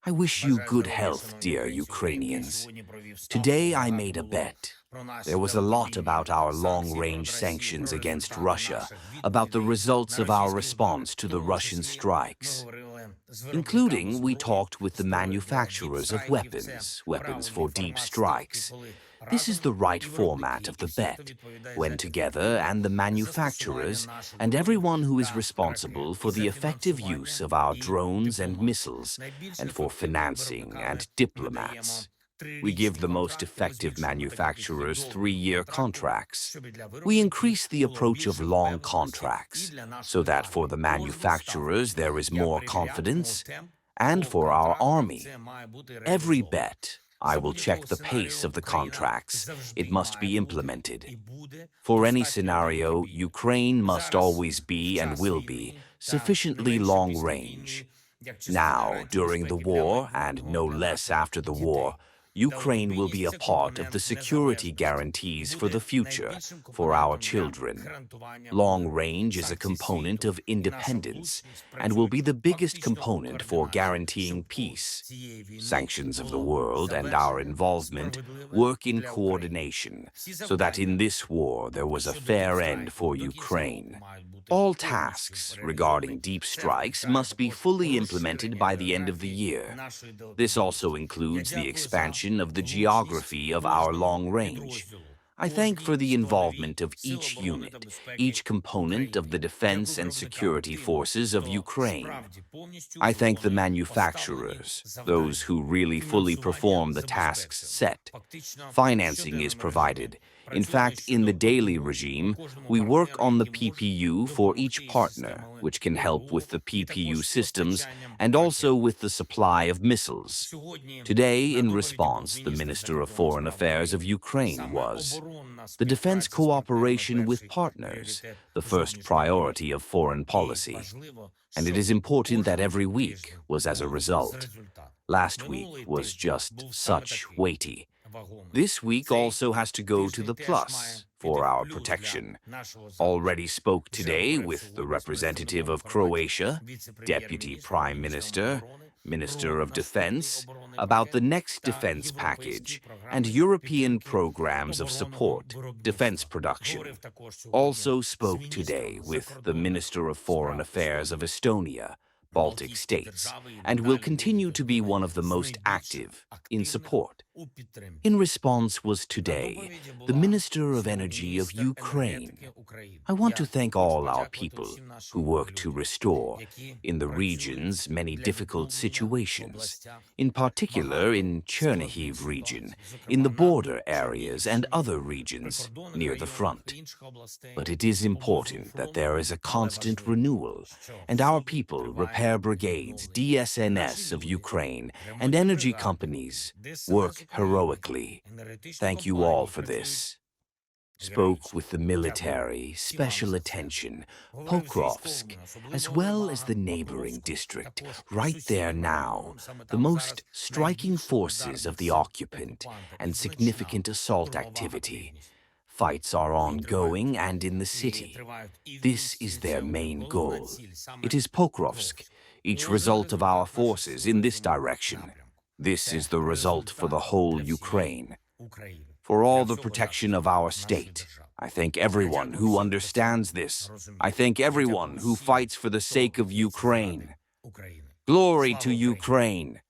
I wish you good health, dear Ukrainians. Today I made a bet. There was a lot about our long-range sanctions against Russia, about the results of our response to the Russian strikes. Including, we talked with the manufacturers of weapons for deep strikes. This is the right format of the bet, when together and the manufacturers and everyone who is responsible for the effective use of our drones and missiles, and for financing and diplomats. We give the most effective manufacturers 3-year contracts. We increase the approach of long contracts, so that for the manufacturers there is more confidence, and for our army. Every bet, I will check the pace of the contracts. It must be implemented. For any scenario, Ukraine must always be and will be sufficiently long-range. Now, during the war, and no less after the war, Ukraine will be a part of the security guarantees for the future, for our children. Long range is a component of independence and will be the biggest component for guaranteeing peace. Sanctions of the world and our involvement work in coordination, so that in this war there was a fair end for Ukraine. All tasks regarding deep strikes must be fully implemented by the end of the year. This also includes the expansion of the geography of our long range. I thank for the involvement of each unit, each component of the defense and security forces of Ukraine. I thank the manufacturers, those who really fully perform the tasks set. Financing is provided. In fact, in the daily regime, we work on the PPU for each partner, which can help with the PPU systems and also with the supply of missiles. Today, in response, the Minister of Foreign Affairs of Ukraine was the defense cooperation with partners, the first priority of foreign policy. And it is important that every week was as a result. Last week was just such weighty. This week also has to go to the plus for our protection. Already spoke today with the representative of Croatia, Deputy Prime Minister, Minister of Defense, about the next defense package and European programs of support, defense production. Also spoke today with the Minister of Foreign Affairs of Estonia, Baltic states, and will continue to be one of the most active in support. In response was today the Minister of Energy of Ukraine. I want to thank all our people who work to restore, in the regions, many difficult situations, in particular in Chernihiv region, in the border areas and other regions near the front. But it is important that there is a constant renewal, and our people, repair brigades, DSNS of Ukraine, and energy companies work heroically. Thank you all for this. Spoke with the military, special attention, Pokrovsk, as well as the neighboring district, right there now, the most striking forces of the occupant and significant assault activity. Fights are ongoing and in the city. This is their main goal. It is Pokrovsk, each result of our forces in this direction. This is the result for the whole Ukraine. For all the protection of our state, I thank everyone who understands this. I thank everyone who fights for the sake of Ukraine. Glory to Ukraine!